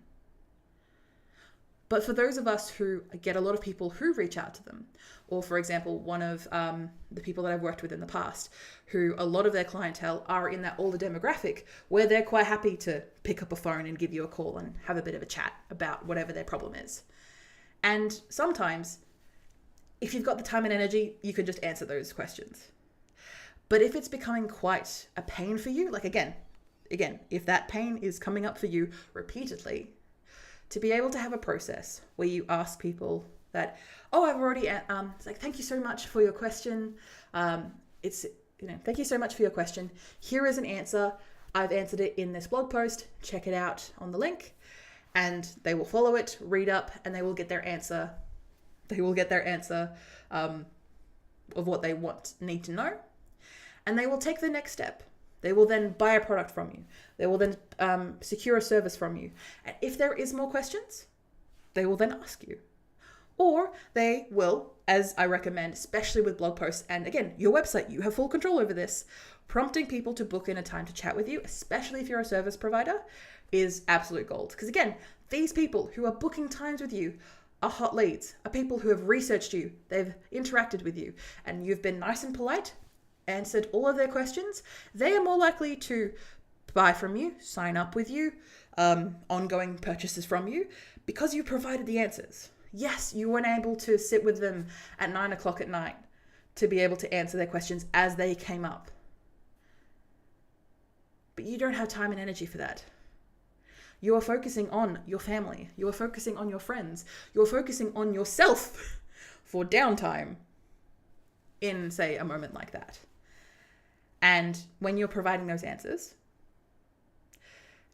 But for those of us who get a lot of people who reach out to them, or for example, one of the people that I've worked with in the past, who a lot of their clientele are in that older demographic, where they're quite happy to pick up a phone and give you a call and have a bit of a chat about whatever their problem is. And sometimes, if you've got the time and energy, you can just answer those questions. But if it's becoming quite a pain for you, again, if that pain is coming up for you repeatedly, to be able to have a process where you ask people that, oh, I've already, thank you so much for your question. Thank you so much for your question. Here is an answer. I've answered it in this blog post. Check it out on the link. And they will follow it, read up, and they will get their answer. They will get their answer of what they need to know. And they will take the next step. They will then buy a product from you. They will then secure a service from you. And if there is more questions, they will then ask you. Or they will, as I recommend, especially with blog posts, and again, your website, you have full control over this, prompting people to book in a time to chat with you, especially if you're a service provider, is absolute gold. Because again, these people who are booking times with you are hot leads, are people who have researched you, they've interacted with you, and you've been nice and polite, answered all of their questions. They are more likely to buy from you, sign up with you, ongoing purchases from you, because you provided the answers. Yes, you weren't able to sit with them at 9 o'clock at night to be able to answer their questions as they came up. But you don't have time and energy for that. You are focusing on your family. You are focusing on your friends. You're focusing on yourself for downtime in, say, a moment like that. And when you're providing those answers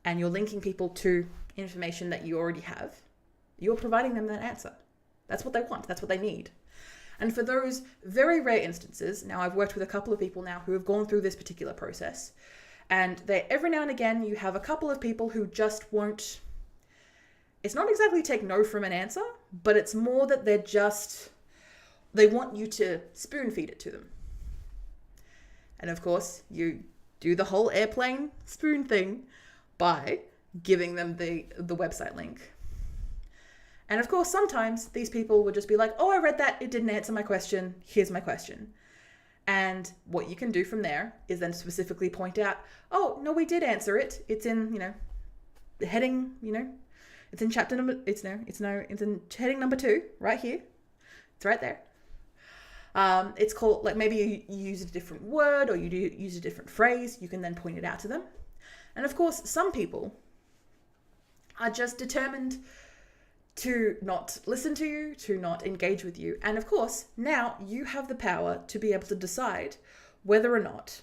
and you're linking people to information that you already have, you're providing them that answer. That's what they want. That's what they need. And for those very rare instances, now I've worked with a couple of people now who have gone through this particular process, and they every now and again you have a couple of people who just won't, it's not exactly take no from an answer, but it's more that they want you to spoon feed it to them. And of course, you do the whole airplane spoon thing by giving them the website link. And of course, sometimes these people would just be like, oh, I read that, it didn't answer my question, here's my question. And what you can do from there is then specifically point out, oh, no, we did answer it. It's in, the heading, it's in chapter number, it's in heading number 2, right here. It's right there. It's called, like, maybe you use a different word or you use a different phrase. You can then point it out to them. And of course, some people are just determined to not listen to you, to not engage with you. And of course, now you have the power to be able to decide whether or not,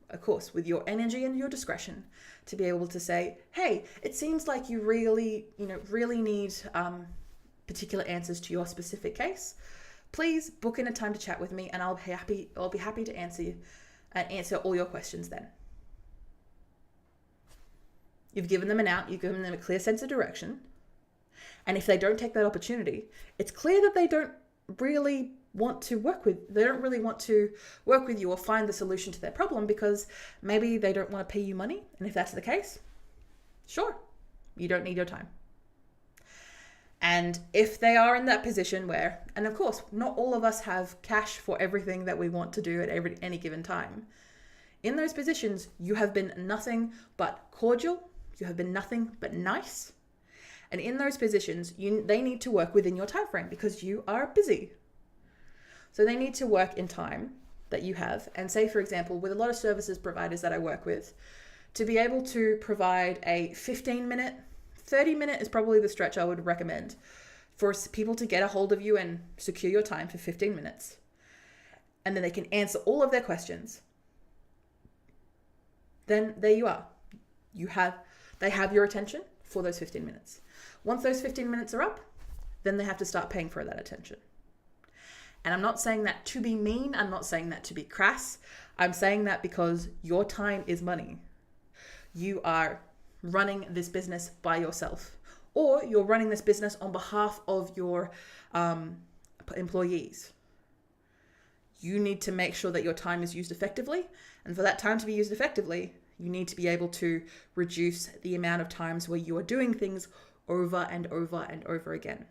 of course, with your energy and your discretion, to be able to say, hey, it seems like you really need particular answers to your specific case. Please book in a time to chat with me and I'll be happy to answer all your questions then. You've given them an out, you've given them a clear sense of direction. And if they don't take that opportunity, it's clear that they don't really want to work with you or find the solution to their problem, because maybe they don't want to pay you money. And if that's the case, sure, you don't need your time. And if they are in that position where, and of course, not all of us have cash for everything that we want to do at any given time. In those positions, you have been nothing but cordial. You have been nothing but nice. And in those positions, they need to work within your time frame because you are busy. So they need to work in time that you have. And say, for example, with a lot of services providers that I work with, to be able to provide a 15-minute, 30-minute is probably the stretch I would recommend for people to get a hold of you and secure your time for 15 minutes. And then they can answer all of their questions. Then there you are. They have your attention for those 15 minutes. Once those 15 minutes are up, then they have to start paying for that attention. And I'm not saying that to be mean. I'm not saying that to be crass. I'm saying that because your time is money. You are running this business by yourself, or you're running this business on behalf of your employees. You need to make sure that your time is used effectively. And for that time to be used effectively, you need to be able to reduce the amount of times where you are doing things over and over and over again.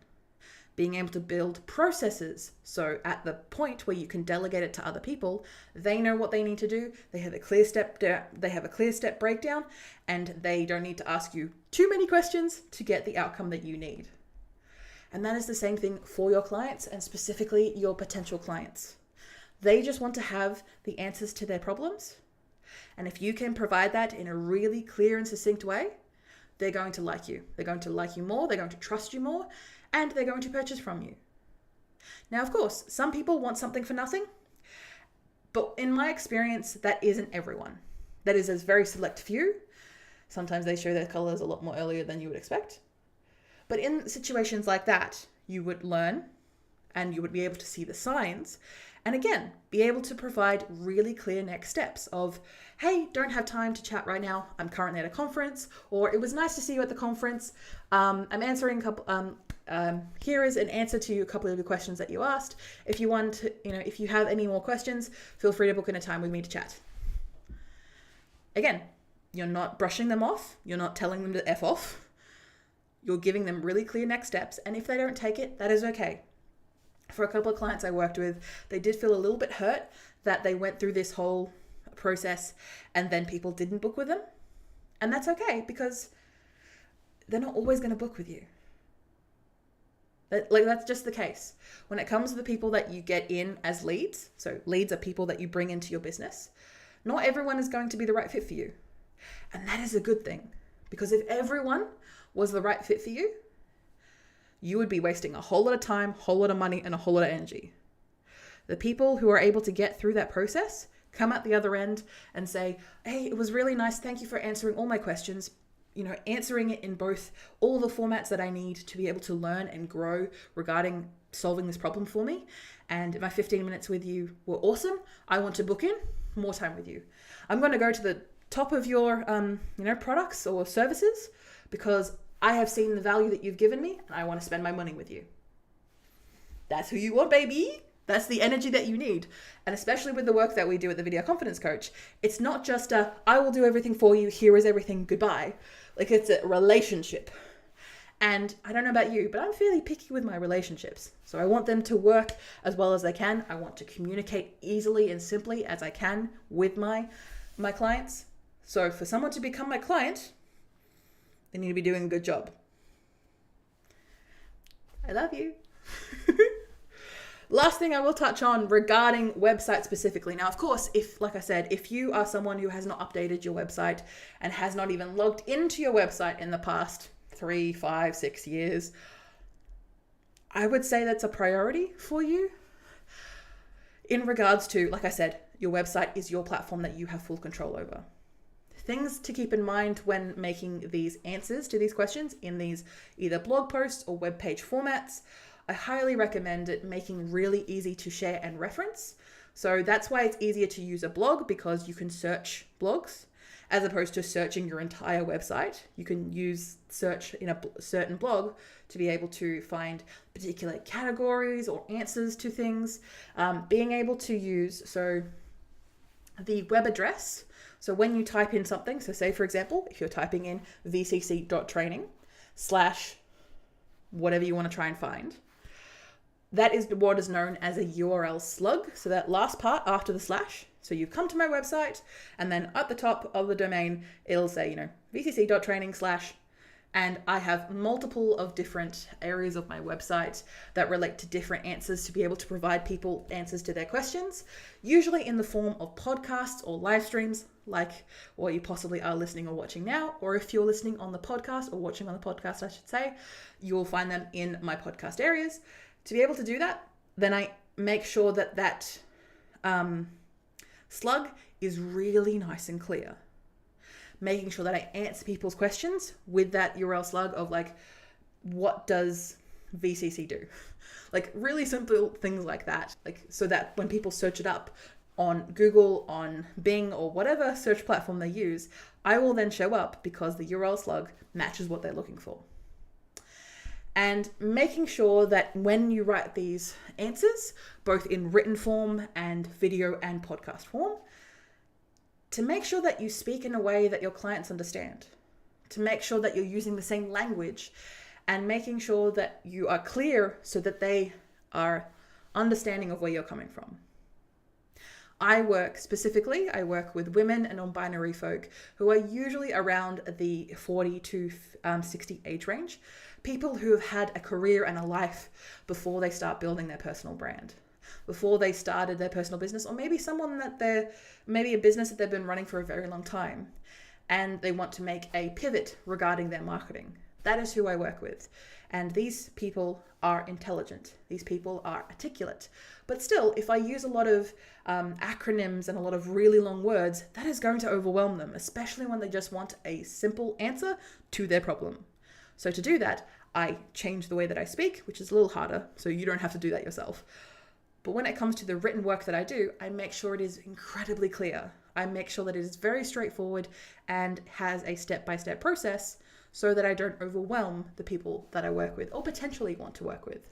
Being able to build processes, so at the point where you can delegate it to other people, they know what they need to do. They have a clear step breakdown, and they don't need to ask you too many questions to get the outcome that you need. And that is the same thing for your clients, and specifically your potential clients. They just want to have the answers to their problems. And if you can provide that in a really clear and succinct way, they're going to like you. They're going to like you more. They're going to trust you more. And they're going to purchase from you. Now, of course, some people want something for nothing. But in my experience, that isn't everyone. That is a very select few. Sometimes they show their colors a lot more earlier than you would expect. But in situations like that, you would learn and you would be able to see the signs. And again, be able to provide really clear next steps of, hey, don't have time to chat right now. I'm currently at a conference, or it was nice to see you at the conference. I'm answering here is an answer to a couple of the questions that you asked. If you want to, if you have any more questions, feel free to book in a time with me to chat. Again, you're not brushing them off. You're not telling them to F off. You're giving them really clear next steps. And if they don't take it, that is okay. For a couple of clients I worked with, they did feel a little bit hurt that they went through this whole process and then people didn't book with them. And that's okay, because they're not always going to book with you. That's just the case. When it comes to the people that you get in as leads, so leads are people that you bring into your business, not everyone is going to be the right fit for you. And that is a good thing, because if everyone was the right fit for you, you would be wasting a whole lot of time, a whole lot of money, and a whole lot of energy. The people who are able to get through that process come out the other end and say, hey, it was really nice. Thank you for answering all my questions. Answering it in both all the formats that I need to be able to learn and grow regarding solving this problem for me. And my 15 minutes with you were awesome. I want to book in more time with you. I'm going to go to the top of your, products or services because I have seen the value that you've given me and I want to spend my money with you. That's who you want, baby. That's the energy that you need. And especially with the work that we do at the Video Confidence Coach, it's not just I will do everything for you, here is everything, goodbye. It's a relationship. And I don't know about you, but I'm fairly picky with my relationships. So I want them to work as well as they can. I want to communicate easily and simply as I can with my clients. So for someone to become my client, they need to be doing a good job. I love you. Last thing I will touch on regarding website specifically. Now, of course, if you are someone who has not updated your website and has not even logged into your website in the past 3, 5, 6 years, I would say that's a priority for you. In regards to, like I said, your website is your platform that you have full control over. Things to keep in mind when making these answers to these questions in these either blog posts or web page formats. I highly recommend it making really easy to share and reference. So that's why it's easier to use a blog, because you can search blogs as opposed to searching your entire website. You can use search in a certain blog to be able to find particular categories or answers to things. Being able to use, the web address. So when you type in something, so say for example, if you're typing in vcc.training/ whatever you want to try and find, that is what is known as a URL slug. So that last part after the slash. So you come to my website and then at the top of the domain, it'll say, vcc.training/ and I have multiple of different areas of my website that relate to different answers to be able to provide people answers to their questions, usually in the form of podcasts or live streams, like what you possibly are listening or watching now. Or if you're listening on the podcast or watching on the podcast, I should say, you will find them in my podcast areas. To be able to do that, then I make sure that slug is really nice and clear. Making sure that I answer people's questions with that URL slug of what does VCC do? Really simple things like that. So that when people search it up on Google, on Bing, or whatever search platform they use, I will then show up because the URL slug matches what they're looking for. And making sure that when you write these answers, both in written form and video and podcast form, to make sure that you speak in a way that your clients understand, to make sure that you're using the same language, and making sure that you are clear so that they are understanding of where you're coming from. I work with women and non-binary folk who are usually around the 40 to 60 age range, people who have had a career and a life before they start building their personal brand, before they started their personal business, or maybe maybe a business that they've been running for a very long time and they want to make a pivot regarding their marketing. That is who I work with. And these people are intelligent. These people are articulate. But still, if I use a lot of acronyms and a lot of really long words, that is going to overwhelm them, especially when they just want a simple answer to their problem. So to do that, I change the way that I speak, which is a little harder, so you don't have to do that yourself. But when it comes to the written work that I do, I make sure it is incredibly clear. I make sure that it is very straightforward and has a step-by-step process so that I don't overwhelm the people that I work with or potentially want to work with.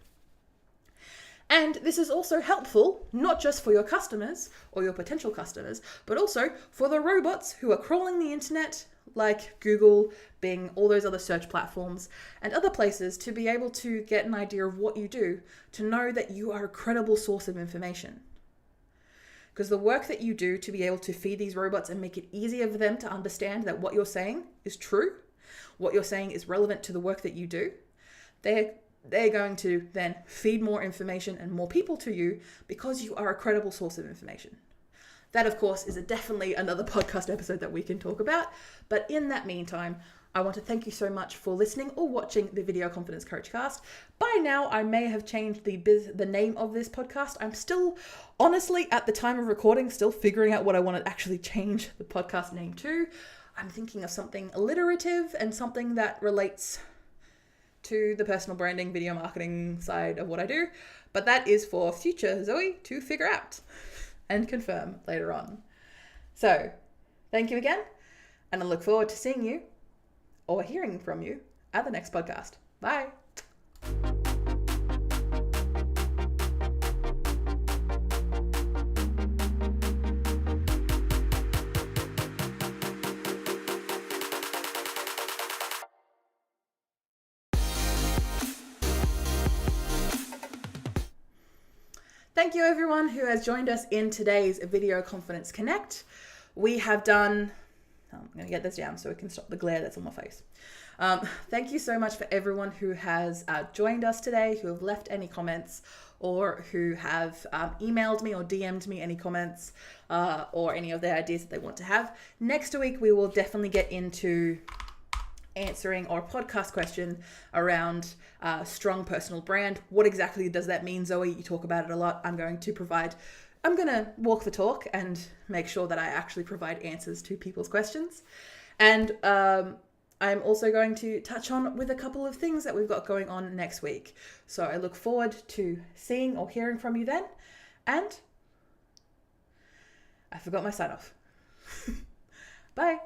And this is also helpful, not just for your customers or your potential customers, but also for the robots who are crawling the internet, like Google, Bing, all those other search platforms and other places, to be able to get an idea of what you do, to know that you are a credible source of information. Because the work that you do to be able to feed these robots and make it easier for them to understand that what you're saying is true, what you're saying is relevant to the work that you do, they're going to then feed more information and more people to you because you are a credible source of information. That, of course, is definitely another podcast episode that we can talk about. But in that meantime, I want to thank you so much for listening or watching the Video Confidence Coach Cast. By now, I may have changed the name of this podcast. I'm still, honestly, at the time of recording, still figuring out what I want to actually change the podcast name to. I'm thinking of something alliterative and something that relates to the personal branding, video marketing side of what I do. But that is for future Zoe to figure out and confirm later on. So, thank you again, and I look forward to seeing you or hearing from you at the next podcast. Bye. Thank you everyone who has joined us in today's Video Confidence Connect. We have done, I'm going to get this down so we can stop the glare that's on my face. Thank you so much for everyone who has joined us today, who have left any comments or who have emailed me or DM'd me any comments or any of their ideas that they want to have. Next week, we will definitely get into answering our podcast question around strong personal brand. What exactly does that mean, Zoe? You talk about it a lot. I'm going to walk the talk and make sure that I actually provide answers to people's questions. And I'm also going to touch on with a couple of things that we've got going on next week. So I look forward to seeing or hearing from you then. And I forgot my sign off. Bye.